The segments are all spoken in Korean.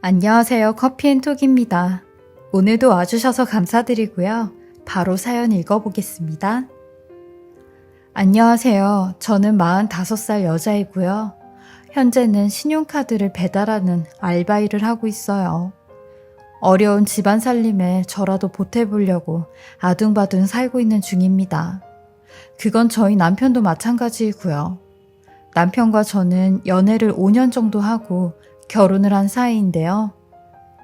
안녕하세요. 커피앤톡입니다. 오늘도 와주셔서 감사드리고요. 바로 사연 읽어보겠습니다. 안녕하세요. 저는 45살 여자이고요. 현재는 신용카드를 배달하는 알바일을 하고 있어요. 어려운 집안 살림에 저라도 보태보려고 아둥바둥 살고 있는 중입니다. 그건 저희 남편도 마찬가지이고요. 남편과 저는 연애를 5년 정도 하고 결혼을 한 사이인데요.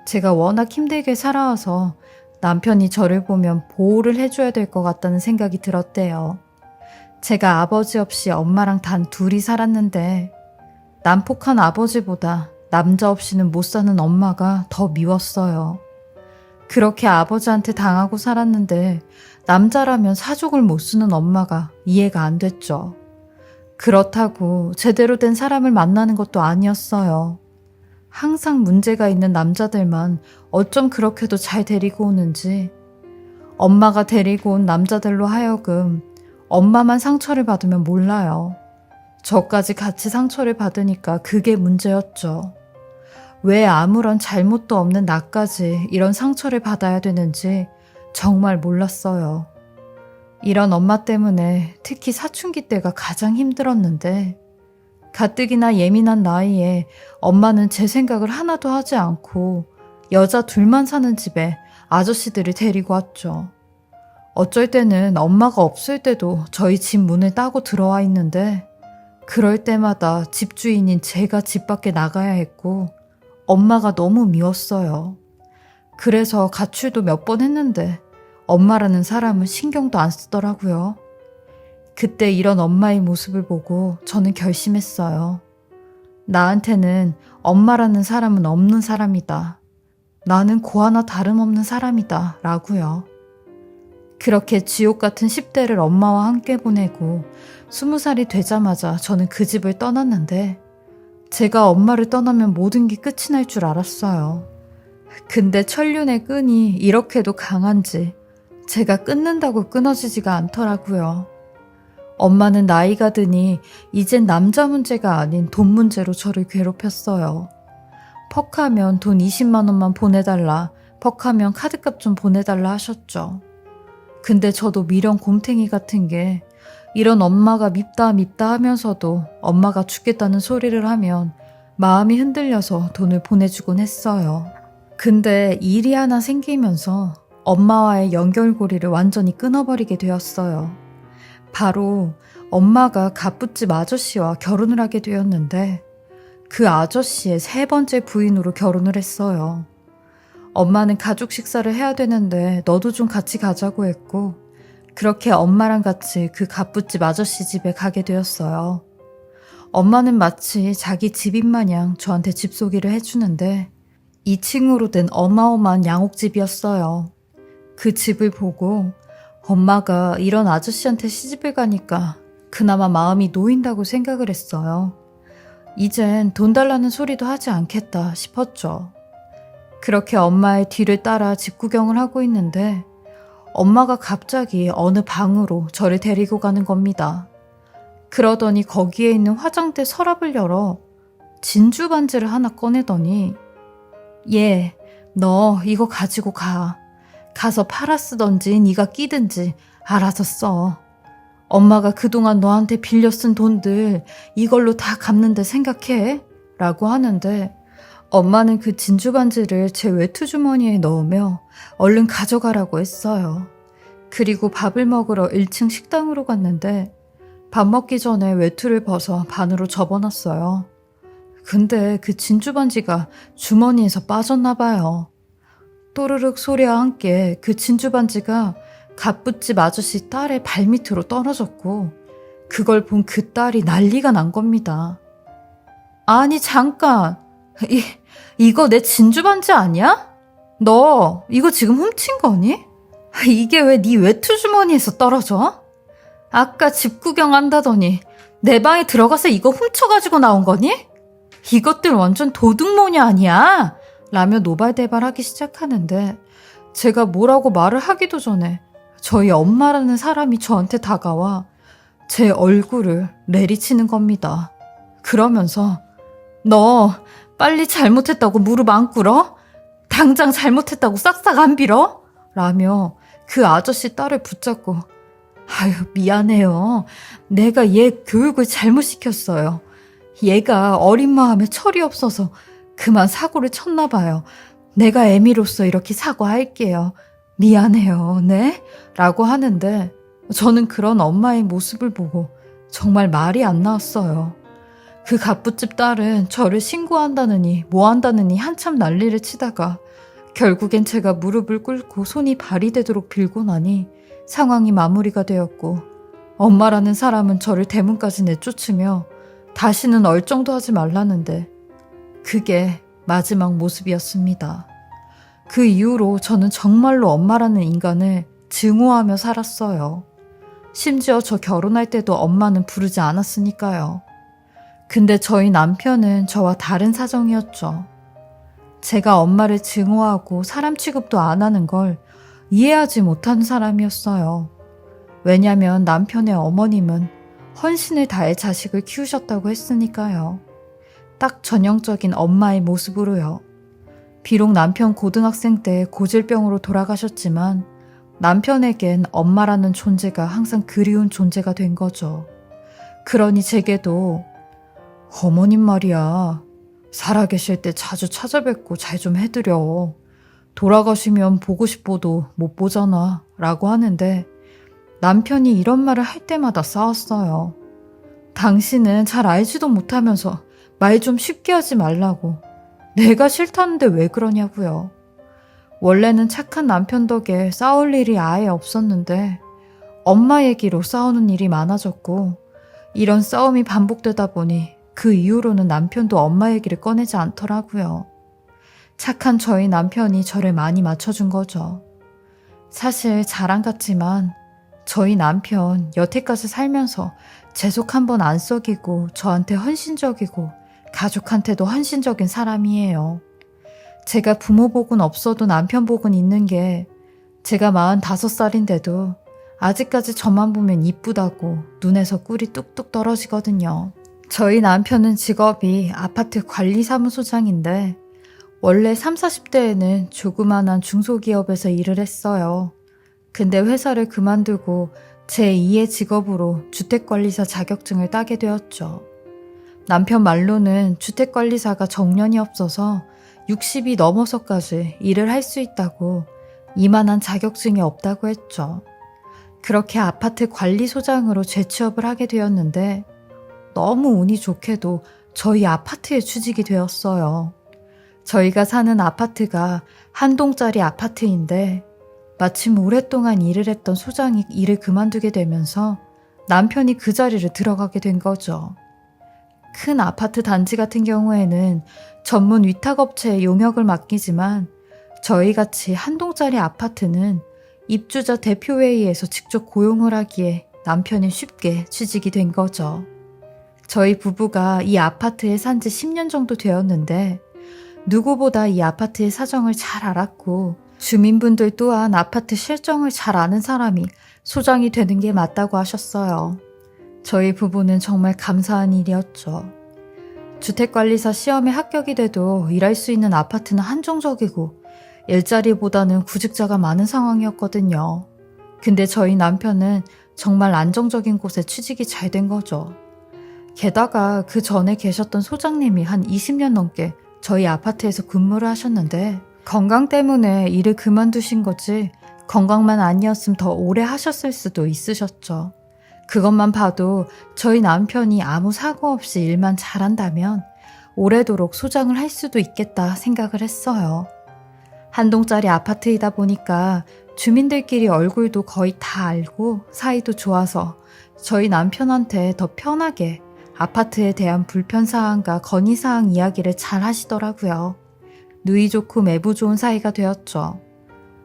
제가 워낙 힘들게 살아와서 남편이 저를 보면 보호를 해줘야 될 것 같다는 생각이 들었대요. 제가 아버지 없이 엄마랑 단 둘이 살았는데 난폭한 아버지보다 남자 없이는 못 사는 엄마가 더 미웠어요. 그렇게 아버지한테 당하고 살았는데 남자라면 사족을 못 쓰는 엄마가 이해가 안 됐죠. 그렇다고 제대로 된 사람을 만나는 것도 아니었어요. 항상 문제가 있는 남자들만 어쩜 그렇게도 잘 데리고 오는지, 엄마가 데리고 온 남자들로 하여금 엄마만 상처를 받으면 몰라요. 저까지 같이 상처를 받으니까 그게 문제였죠. 왜 아무런 잘못도 없는 나까지 이런 상처를 받아야 되는지 정말 몰랐어요. 이런 엄마 때문에 특히 사춘기 때가 가장 힘들었는데, 가뜩이나 예민한 나이에 엄마는 제 생각을 하나도 하지 않고 여자 둘만 사는 집에 아저씨들을 데리고 왔죠. 어쩔 때는 엄마가 없을 때도 저희 집 문을 따고 들어와 있는데, 그럴 때마다 집주인인 제가 집 밖에 나가야 했고 엄마가 너무 미웠어요. 그래서 가출도 몇 번 했는데 엄마라는 사람은 신경도 안 쓰더라고요. 그때 이런 엄마의 모습을 보고 저는 결심했어요. 나한테는 엄마라는 사람은 없는 사람이다. 나는 고 하나 다름없는 사람이다. 라고요. 그렇게 지옥 같은 10대를 엄마와 함께 보내고 20살이 되자마자 저는 그 집을 떠났는데, 제가 엄마를 떠나면 모든 게 끝이 날 줄 알았어요. 근데 천륜의 끈이 이렇게도 강한지 제가 끊는다고 끊어지지가 않더라고요. 엄마는 나이가 드니 이젠 남자 문제가 아닌 돈 문제로 저를 괴롭혔어요. 퍽하면 돈 20만 원만 보내달라, 퍽하면 카드값 좀 보내달라 하셨죠. 근데 저도 미련 곰탱이 같은 게 이런 엄마가 밉다 하면서도 엄마가 죽겠다는 소리를 하면 마음이 흔들려서 돈을 보내주곤 했어요. 근데 일이 하나 생기면서 엄마와의 연결고리를 완전히 끊어버리게 되었어요. 바로 엄마가 갑부집 아저씨와 결혼을 하게 되었는데, 그 아저씨의 3번째 부인으로 결혼을 했어요. 엄마는 가족 식사를 해야 되는데 너도 좀 같이 가자고 했고, 그렇게 엄마랑 같이 그 갑부집 아저씨 집에 가게 되었어요. 엄마는 마치 자기 집인 마냥 저한테 집 소개를 해주는데 2층으로 된 어마어마한 양옥집이었어요. 그 집을 보고 엄마가 이런 아저씨한테 시집을 가니까 그나마 마음이 놓인다고 생각을 했어요. 이젠 돈 달라는 소리도 하지 않겠다 싶었죠. 그렇게 엄마의 뒤를 따라 집 구경을 하고 있는데 엄마가 갑자기 어느 방으로 저를 데리고 가는 겁니다. 그러더니 거기에 있는 화장대 서랍을 열어 진주 반지를 하나 꺼내더니, 얘, 너 이거 가지고 가. 가서 팔아 쓰던지 네가 끼든지 알아서 써. 엄마가 그동안 너한테 빌려 쓴 돈들 이걸로 다 갚는데 생각해? 라고 하는데, 엄마는 그 진주 반지를 제 외투 주머니에 넣으며 얼른 가져가라고 했어요. 그리고 밥을 먹으러 1층 식당으로 갔는데 밥 먹기 전에 외투를 벗어 반으로 접어놨어요. 근데 그 진주 반지가 주머니에서 빠졌나 봐요. 또르륵 소리와 함께 그 진주 반지가 갑부집 아저씨 딸의 발밑으로 떨어졌고, 그걸 본 그 딸이 난리가 난 겁니다. 아니 잠깐, 이거 내 진주 반지 아니야? 너 이거 지금 훔친 거니? 이게 왜 네 외투 주머니에서 떨어져? 아까 집 구경한다더니 내 방에 들어가서 이거 훔쳐가지고 나온 거니? 이것들 완전 도둑모녀 아니야? 라며 노발대발하기 시작하는데, 제가 뭐라고 말을 하기도 전에 저희 엄마라는 사람이 저한테 다가와 제 얼굴을 내리치는 겁니다. 그러면서 너 빨리 잘못했다고 무릎 안 꿇어? 당장 잘못했다고 싹싹 안 빌어? 라며 그 아저씨 딸을 붙잡고 아유 미안해요. 내가 얘 교육을 잘못 시켰어요. 얘가 어린 마음에 철이 없어서 그만 사고를 쳤나 봐요. 내가 애미로서 이렇게 사과할게요. 미안해요. 네? 라고 하는데 저는 그런 엄마의 모습을 보고 정말 말이 안 나왔어요. 그 갑부집 딸은 저를 신고한다느니 뭐 한다느니 한참 난리를 치다가 결국엔 제가 무릎을 꿇고 손이 발이 되도록 빌고 나니 상황이 마무리가 되었고 엄마라는 사람은 저를 대문까지 내쫓으며 다시는 얼쩡도 하지 말라는데 그게 마지막 모습이었습니다. 그 이후로 저는 정말로 엄마라는 인간을 증오하며 살았어요. 심지어 저 결혼할 때도 엄마는 부르지 않았으니까요. 근데 저희 남편은 저와 다른 사정이었죠. 제가 엄마를 증오하고 사람 취급도 안 하는 걸 이해하지 못하는 사람이었어요. 왜냐면 남편의 어머님은 헌신을 다해 자식을 키우셨다고 했으니까요. 딱 전형적인 엄마의 모습으로요. 비록 남편 고등학생 때 고질병으로 돌아가셨지만 남편에겐 엄마라는 존재가 항상 그리운 존재가 된 거죠. 그러니 제게도 어머님 말이야. 살아계실 때 자주 찾아뵙고 잘 좀 해드려. 돌아가시면 보고 싶어도 못 보잖아. 라고 하는데 남편이 이런 말을 할 때마다 싸웠어요. 당신은 잘 알지도 못하면서 말 좀 쉽게 하지 말라고. 내가 싫다는데 왜 그러냐고요. 원래는 착한 남편 덕에 싸울 일이 아예 없었는데 엄마 얘기로 싸우는 일이 많아졌고 이런 싸움이 반복되다 보니 그 이후로는 남편도 엄마 얘기를 꺼내지 않더라고요. 착한 저희 남편이 저를 많이 맞춰준 거죠. 사실 자랑 같지만 저희 남편 여태까지 살면서 재속 한 번 안 썩이고 저한테 헌신적이고 가족한테도 헌신적인 사람이에요. 제가 부모 복은 없어도 남편 복은 있는 게 제가 45살인데도 아직까지 저만 보면 이쁘다고 눈에서 꿀이 뚝뚝 떨어지거든요. 저희 남편은 직업이 아파트 관리사무소장인데 원래 30, 40대에는 조그만한 중소기업에서 일을 했어요. 근데 회사를 그만두고 제2의 직업으로 주택관리사 자격증을 따게 되었죠. 남편 말로는 주택관리사가 정년이 없어서 60이 넘어서까지 일을 할 수 있다고 이만한 자격증이 없다고 했죠. 그렇게 아파트 관리소장으로 재취업을 하게 되었는데 너무 운이 좋게도 저희 아파트에 취직이 되었어요. 저희가 사는 아파트가 한 동짜리 아파트인데 마침 오랫동안 일을 했던 소장이 일을 그만두게 되면서 남편이 그 자리를 들어가게 된 거죠. 큰 아파트 단지 같은 경우에는 전문 위탁업체에 용역을 맡기지만 저희같이 한 동짜리 아파트는 입주자 대표회의에서 직접 고용을 하기에 남편이 쉽게 취직이 된 거죠. 저희 부부가 이 아파트에 산 지 10년 정도 되었는데 누구보다 이 아파트의 사정을 잘 알았고 주민분들 또한 아파트 실정을 잘 아는 사람이 소장이 되는 게 맞다고 하셨어요. 저희 부부는 정말 감사한 일이었죠. 주택관리사 시험에 합격이 돼도 일할 수 있는 아파트는 한정적이고 일자리보다는 구직자가 많은 상황이었거든요. 근데 저희 남편은 정말 안정적인 곳에 취직이 잘 된 거죠. 게다가 그 전에 계셨던 소장님이 한 20년 넘게 저희 아파트에서 근무를 하셨는데 건강 때문에 일을 그만두신 거지 건강만 아니었으면 더 오래 하셨을 수도 있으셨죠. 그것만 봐도 저희 남편이 아무 사고 없이 일만 잘한다면 오래도록 소장을 할 수도 있겠다 생각을 했어요. 한 동짜리 아파트이다 보니까 주민들끼리 얼굴도 거의 다 알고 사이도 좋아서 저희 남편한테 더 편하게 아파트에 대한 불편사항과 건의사항 이야기를 잘 하시더라고요. 누이 좋고 매부 좋은 사이가 되었죠.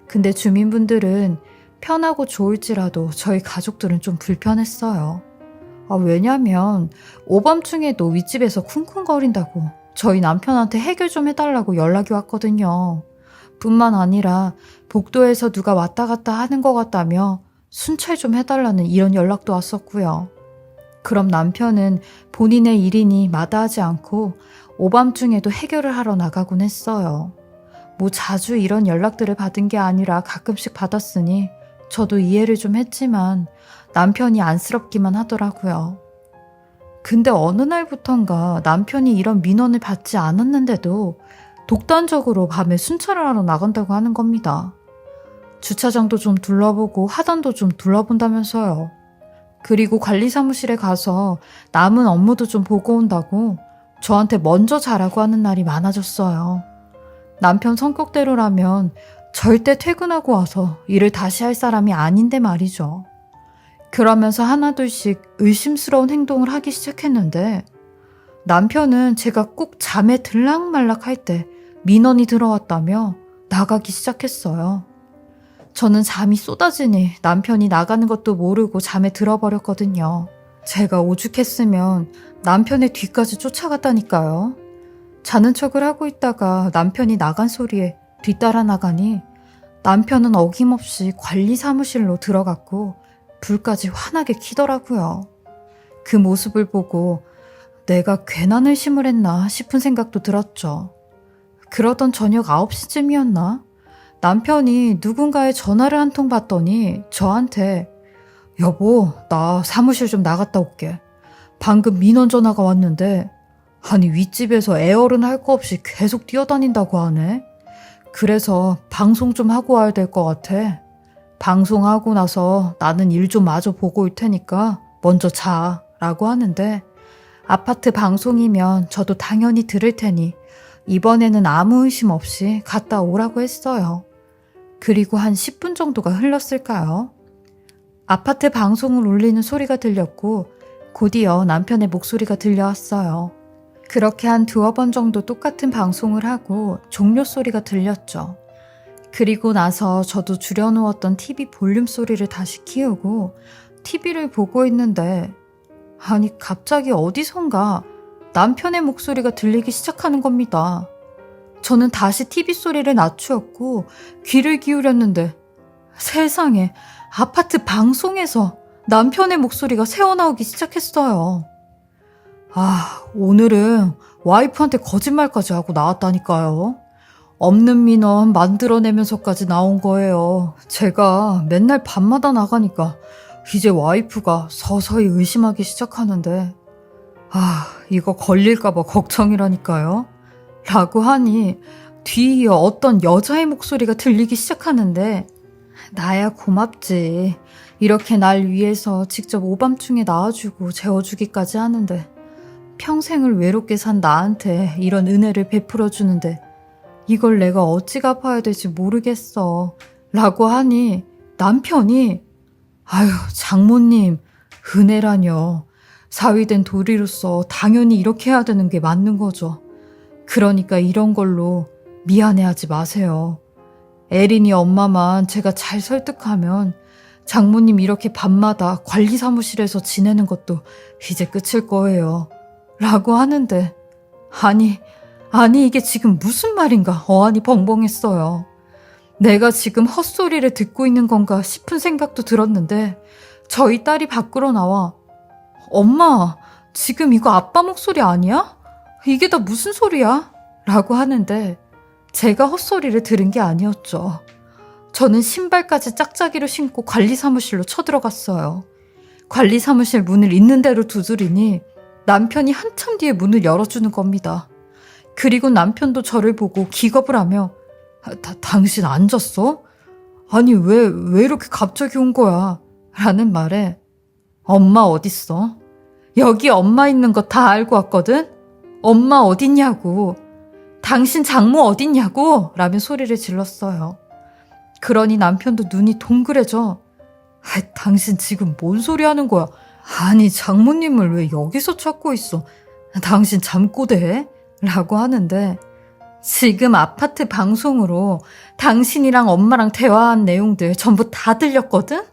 근데 주민분들은 편하고 좋을지라도 저희 가족들은 좀 불편했어요. 왜냐면 오밤중에도 윗집에서 쿵쿵거린다고 저희 남편한테 해결 좀 해달라고 연락이 왔거든요. 뿐만 아니라 복도에서 누가 왔다 갔다 하는 것 같다며 순찰 좀 해달라는 이런 연락도 왔었고요. 그럼 남편은 본인의 일이니 마다하지 않고 오밤중에도 해결을 하러 나가곤 했어요. 뭐 자주 이런 연락들을 받은 게 아니라 가끔씩 받았으니 저도 이해를 좀 했지만 남편이 안쓰럽기만 하더라고요. 근데 어느 날부턴가 남편이 이런 민원을 받지 않았는데도 독단적으로 밤에 순찰을 하러 나간다고 하는 겁니다. 주차장도 좀 둘러보고 하단도 좀 둘러본다면서요. 그리고 관리사무실에 가서 남은 업무도 좀 보고 온다고 저한테 먼저 자라고 하는 날이 많아졌어요. 남편 성격대로라면 절대 퇴근하고 와서 일을 다시 할 사람이 아닌데 말이죠. 그러면서 하나둘씩 의심스러운 행동을 하기 시작했는데 남편은 제가 꼭 잠에 들락말락 할 때 민원이 들어왔다며 나가기 시작했어요. 저는 잠이 쏟아지니 남편이 나가는 것도 모르고 잠에 들어버렸거든요. 제가 오죽했으면 남편의 뒤까지 쫓아갔다니까요. 자는 척을 하고 있다가 남편이 나간 소리에 뒤따라 나가니 남편은 어김없이 관리 사무실로 들어갔고 불까지 환하게 켜더라고요. 그 모습을 보고 내가 괜한 의심을 했나 싶은 생각도 들었죠. 그러던 저녁 9시쯤이었나? 남편이 누군가의 전화를 한 통 받더니 저한테 여보, 나 사무실 좀 나갔다 올게. 방금 민원 전화가 왔는데 아니 윗집에서 애어른 할 거 없이 계속 뛰어다닌다고 하네. 그래서 방송 좀 하고 와야 될 것 같아. 방송하고 나서 나는 일 좀 마저 보고 올 테니까 먼저 자 라고 하는데 아파트 방송이면 저도 당연히 들을 테니 이번에는 아무 의심 없이 갔다 오라고 했어요. 그리고 한 10분 정도가 흘렀을까요? 아파트 방송을 울리는 소리가 들렸고 곧이어 남편의 목소리가 들려왔어요. 그렇게 한 2-번 정도 똑같은 방송을 하고 종료 소리가 들렸죠. 그리고 나서 저도 줄여놓았던 TV 볼륨 소리를 다시 키우고 TV를 보고 있는데 아니 갑자기 어디선가 남편의 목소리가 들리기 시작하는 겁니다. 저는 다시 TV 소리를 낮추었고 귀를 기울였는데 세상에 아파트 방송에서 남편의 목소리가 새어나오기 시작했어요. 아, 오늘은 와이프한테 거짓말까지 하고 나왔다니까요. 없는 민원 만들어내면서까지 나온 거예요. 제가 맨날 밤마다 나가니까 이제 와이프가 서서히 의심하기 시작하는데 아, 이거 걸릴까봐 걱정이라니까요. 라고 하니 뒤이어 어떤 여자의 목소리가 들리기 시작하는데 나야 고맙지. 이렇게 날 위해서 직접 오밤중에 나와주고 재워주기까지 하는데 평생을 외롭게 산 나한테 이런 은혜를 베풀어주는데 이걸 내가 어찌 갚아야 될지 모르겠어. 라고 하니 남편이 아유 장모님 은혜라뇨. 사위된 도리로서 당연히 이렇게 해야 되는 게 맞는 거죠. 그러니까 이런 걸로 미안해하지 마세요. 에린이 엄마만 제가 잘 설득하면 장모님 이렇게 밤마다 관리사무실에서 지내는 것도 이제 끝일 거예요. 라고 하는데 아니 이게 지금 무슨 말인가 어안이 벙벙했어요. 내가 지금 헛소리를 듣고 있는 건가 싶은 생각도 들었는데 저희 딸이 밖으로 나와 엄마 지금 이거 아빠 목소리 아니야? 이게 다 무슨 소리야? 라고 하는데 제가 헛소리를 들은 게 아니었죠. 저는 신발까지 짝짝이로 신고 관리사무실로 쳐들어갔어요. 관리사무실 문을 있는 대로 두드리니 남편이 한참 뒤에 문을 열어주는 겁니다. 그리고 남편도 저를 보고 기겁을 하며 당신 앉았어? 아니 왜 이렇게 갑자기 온 거야? 라는 말에 엄마 어딨어? 여기 엄마 있는 거 다 알고 왔거든? 엄마 어딨냐고. 당신 장모 어딨냐고. 라며 소리를 질렀어요. 그러니 남편도 눈이 동그래져. 당신 지금 뭔 소리 하는 거야? 아니 장모님을 왜 여기서 찾고 있어? 당신 잠꼬대? 라고 하는데 지금 아파트 방송으로 당신이랑 엄마랑 대화한 내용들 전부 다 들렸거든?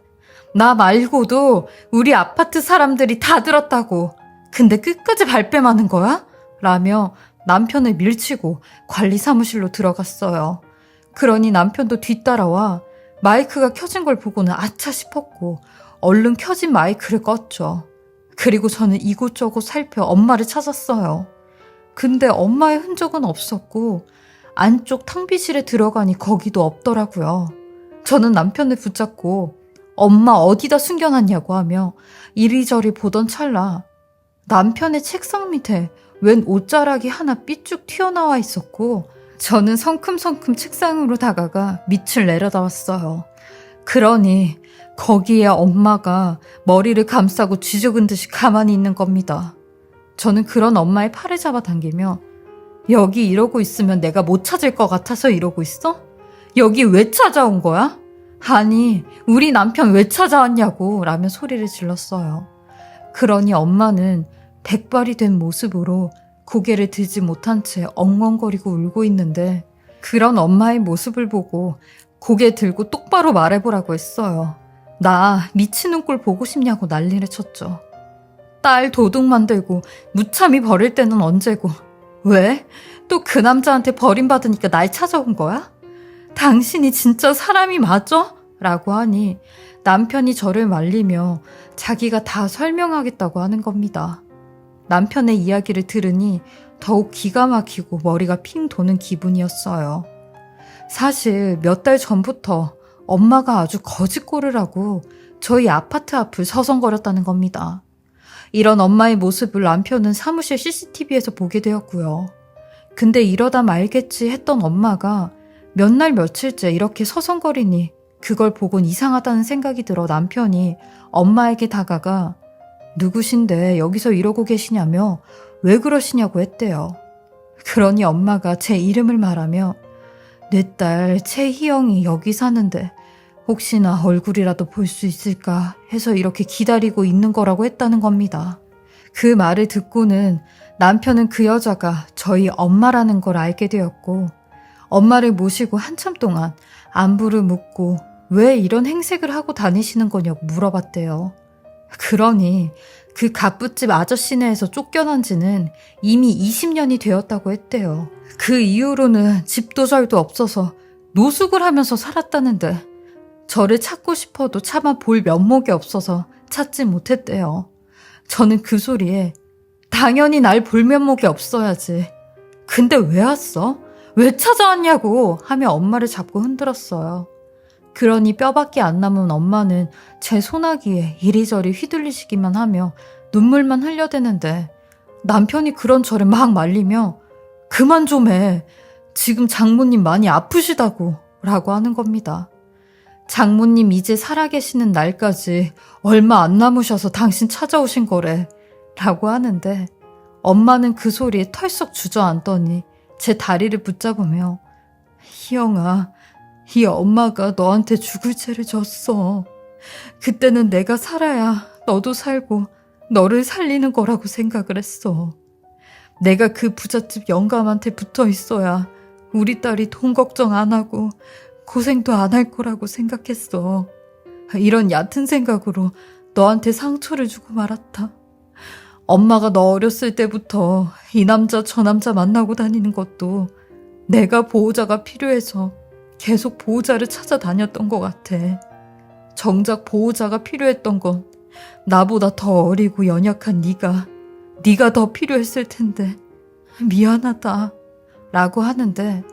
나 말고도 우리 아파트 사람들이 다 들었다고. 근데 끝까지 발뺌하는 거야? 라며 남편을 밀치고 관리사무실로 들어갔어요. 그러니 남편도 뒤따라와 마이크가 켜진 걸 보고는 아차 싶었고 얼른 켜진 마이크를 껐죠. 그리고 저는 이곳저곳 살펴 엄마를 찾았어요. 근데 엄마의 흔적은 없었고 안쪽 탕비실에 들어가니 거기도 없더라고요. 저는 남편을 붙잡고 엄마 어디다 숨겨놨냐고 하며 이리저리 보던 찰나 남편의 책상 밑에 웬 옷자락이 하나 삐쭉 튀어나와 있었고 저는 성큼성큼 책상으로 다가가 밑을 내려다봤어요. 그러니 거기에 엄마가 머리를 감싸고 쥐죽은 듯이 가만히 있는 겁니다. 저는 그런 엄마의 팔을 잡아당기며 여기 이러고 있으면 내가 못 찾을 것 같아서 이러고 있어? 여기 왜 찾아온 거야? 아니, 우리 남편 왜 찾아왔냐고 라며 소리를 질렀어요. 그러니 엄마는 백발이 된 모습으로 고개를 들지 못한 채 엉엉거리고 울고 있는데 그런 엄마의 모습을 보고 고개 들고 똑바로 말해보라고 했어요. 나 미치는 꼴 보고 싶냐고 난리를 쳤죠. 딸 도둑 만들고 무참히 버릴 때는 언제고 왜? 또 그 남자한테 버림받으니까 날 찾아온 거야? 당신이 진짜 사람이 맞아? 라고 하니 남편이 저를 말리며 자기가 다 설명하겠다고 하는 겁니다. 남편의 이야기를 들으니 더욱 기가 막히고 머리가 핑 도는 기분이었어요. 사실 몇 달 전부터 엄마가 아주 거짓골을 하고 저희 아파트 앞을 서성거렸다는 겁니다. 이런 엄마의 모습을 남편은 사무실 CCTV에서 보게 되었고요. 근데 이러다 말겠지 했던 엄마가 몇 날 며칠째 이렇게 서성거리니 그걸 보곤 이상하다는 생각이 들어 남편이 엄마에게 다가가 누구신데 여기서 이러고 계시냐며 왜 그러시냐고 했대요. 그러니 엄마가 제 이름을 말하며 내 딸 최희영이 여기 사는데 혹시나 얼굴이라도 볼 수 있을까 해서 이렇게 기다리고 있는 거라고 했다는 겁니다. 그 말을 듣고는 남편은 그 여자가 저희 엄마라는 걸 알게 되었고 엄마를 모시고 한참 동안 안부를 묻고 왜 이런 행색을 하고 다니시는 거냐고 물어봤대요. 그러니 그 갑부집 아저씨네에서 쫓겨난 지는 이미 20년이 되었다고 했대요. 그 이후로는 집도 절도 없어서 노숙을 하면서 살았다는데 저를 찾고 싶어도 차마 볼 면목이 없어서 찾지 못했대요. 저는 그 소리에 당연히 날 볼 면목이 없어야지. 근데 왜 왔어? 왜 찾아왔냐고 하며 엄마를 잡고 흔들었어요. 그러니 뼈밖에 안 남은 엄마는 제 소나기에 이리저리 휘둘리시기만 하며 눈물만 흘려대는데 남편이 그런 저를 막 말리며 그만 좀 해. 지금 장모님 많이 아프시다고 라고 하는 겁니다. 장모님 이제 살아계시는 날까지 얼마 안 남으셔서 당신 찾아오신 거래 라고 하는데 엄마는 그 소리에 털썩 주저앉더니 제 다리를 붙잡으며 희영아, 이 엄마가 너한테 죽을 죄를 졌어. 그때는 내가 살아야 너도 살고 너를 살리는 거라고 생각을 했어. 내가 그 부잣집 영감한테 붙어 있어야 우리 딸이 돈 걱정 안 하고 고생도 안 할 거라고 생각했어. 이런 얕은 생각으로 너한테 상처를 주고 말았다. 엄마가 너 어렸을 때부터 이 남자 저 남자 만나고 다니는 것도 내가 보호자가 필요해서 계속 보호자를 찾아다녔던 것 같아. 정작 보호자가 필요했던 건 나보다 더 어리고 연약한 네가 더 필요했을 텐데 미안하다 라고 하는데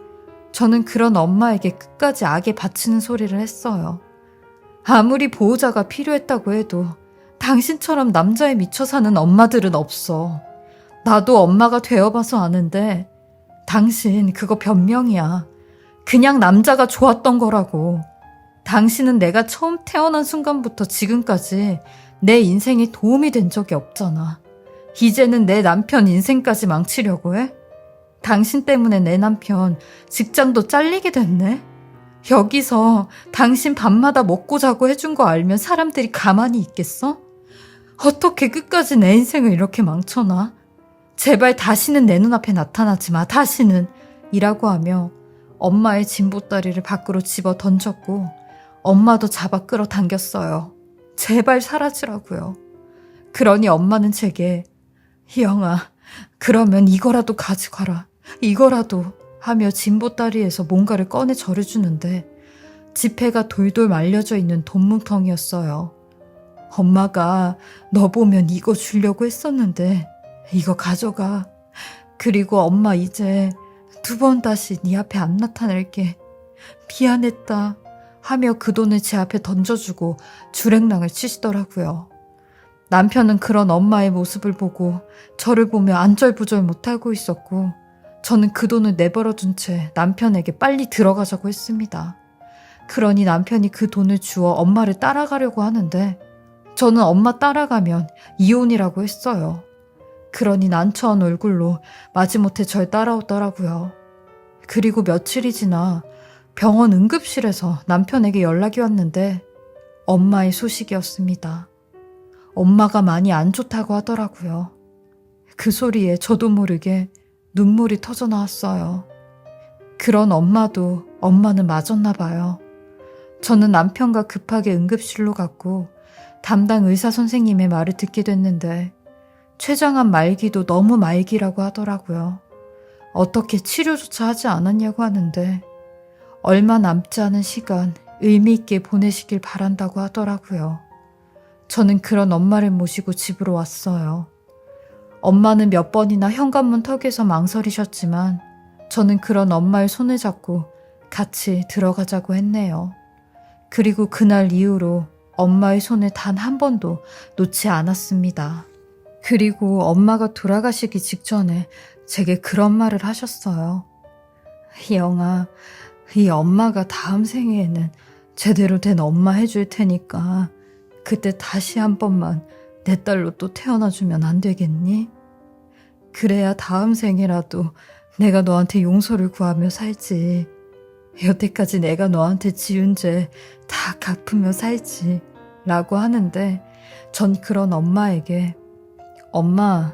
저는 그런 엄마에게 끝까지 악에 바치는 소리를 했어요. 아무리 보호자가 필요했다고 해도 당신처럼 남자에 미쳐 사는 엄마들은 없어. 나도 엄마가 되어봐서 아는데 당신 그거 변명이야. 그냥 남자가 좋았던 거라고. 당신은 내가 처음 태어난 순간부터 지금까지 내 인생에 도움이 된 적이 없잖아. 이제는 내 남편 인생까지 망치려고 해? 당신 때문에 내 남편 직장도 잘리게 됐네? 여기서 당신 밤마다 먹고 자고 해준 거 알면 사람들이 가만히 있겠어? 어떻게 끝까지 내 인생을 이렇게 망쳐놔? 제발 다시는 내 눈앞에 나타나지 마, 다시는! 이라고 하며 엄마의 진보다리를 밖으로 집어 던졌고 엄마도 잡아 끌어당겼어요. 제발 사라지라고요. 그러니 엄마는 제게 희영아, 그러면 이거라도 가져가라. 이거라도 하며 진보다리에서 뭔가를 꺼내 저를 주는데 지폐가 돌돌 말려져 있는 돈뭉텅이였어요. 엄마가 너 보면 이거 주려고 했었는데 이거 가져가. 그리고 엄마 이제 2번 다시 네 앞에 안 나타낼게. 미안했다 하며 그 돈을 제 앞에 던져주고 주랭랑을 치시더라고요. 남편은 그런 엄마의 모습을 보고 저를 보며 안절부절 못하고 있었고 저는 그 돈을 내버려둔 채 남편에게 빨리 들어가자고 했습니다. 그러니 남편이 그 돈을 주어 엄마를 따라가려고 하는데 저는 엄마 따라가면 이혼이라고 했어요. 그러니 난처한 얼굴로 마지못해 절 따라오더라고요. 그리고 며칠이 지나 병원 응급실에서 남편에게 연락이 왔는데 엄마의 소식이었습니다. 엄마가 많이 안 좋다고 하더라고요. 그 소리에 저도 모르게 눈물이 터져 나왔어요. 그런 엄마는 맞았나 봐요. 저는 남편과 급하게 응급실로 갔고 담당 의사 선생님의 말을 듣게 됐는데 췌장암 말기도 너무 말기라고 하더라고요. 어떻게 치료조차 하지 않았냐고 하는데 얼마 남지 않은 시간 의미 있게 보내시길 바란다고 하더라고요. 저는 그런 엄마를 모시고 집으로 왔어요. 엄마는 몇 번이나 현관문 턱에서 망설이셨지만 저는 그런 엄마의 손을 잡고 같이 들어가자고 했네요. 그리고 그날 이후로 엄마의 손을 단 한 번도 놓지 않았습니다. 그리고 엄마가 돌아가시기 직전에 제게 그런 말을 하셨어요. 영아, 이 엄마가 다음 생에는 제대로 된 엄마 해줄 테니까 그때 다시 한 번만 내 딸로 또 태어나주면 안 되겠니? 그래야 다음 생이라도 내가 너한테 용서를 구하며 살지. 여태까지 내가 너한테 지은 죄 다 갚으며 살지. 라고 하는데 전 그런 엄마에게 엄마,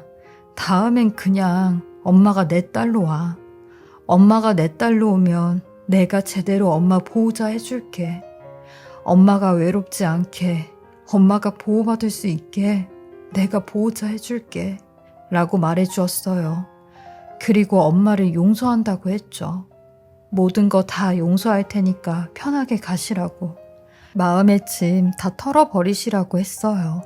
다음엔 그냥 엄마가 내 딸로 와. 엄마가 내 딸로 오면 내가 제대로 엄마 보호자 해줄게. 엄마가 외롭지 않게, 엄마가 보호받을 수 있게 내가 보호자 해줄게. 라고 말해주었어요. 그리고 엄마를 용서한다고 했죠. 모든 거 다 용서할 테니까 편하게 가시라고. 마음의 짐 다 털어버리시라고 했어요.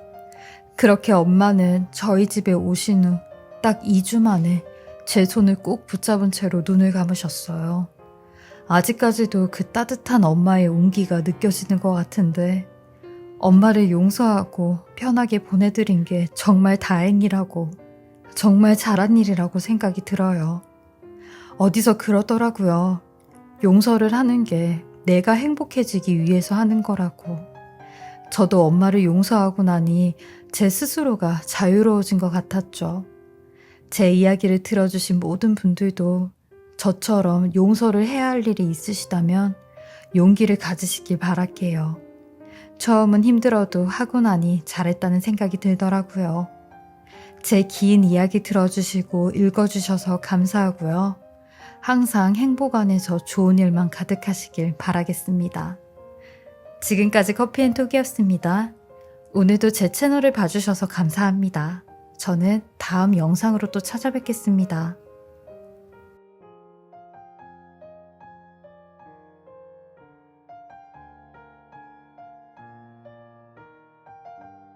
그렇게 엄마는 저희 집에 오신 후 딱 2주 만에 제 손을 꼭 붙잡은 채로 눈을 감으셨어요. 아직까지도 그 따뜻한 엄마의 온기가 느껴지는 것 같은데 엄마를 용서하고 편하게 보내드린 게 정말 다행이라고, 정말 잘한 일이라고 생각이 들어요. 어디서 그러더라고요. 용서를 하는 게 내가 행복해지기 위해서 하는 거라고. 저도 엄마를 용서하고 나니 제 스스로가 자유로워진 것 같았죠. 제 이야기를 들어주신 모든 분들도 저처럼 용서를 해야 할 일이 있으시다면 용기를 가지시길 바랄게요. 처음은 힘들어도 하고 나니 잘했다는 생각이 들더라고요. 제 긴 이야기 들어주시고 읽어주셔서 감사하고요. 항상 행복 안에서 좋은 일만 가득하시길 바라겠습니다. 지금까지 커피앤톡이었습니다. 오늘도 제 채널을 봐주셔서 감사합니다. 저는 다음 영상으로 또 찾아뵙겠습니다.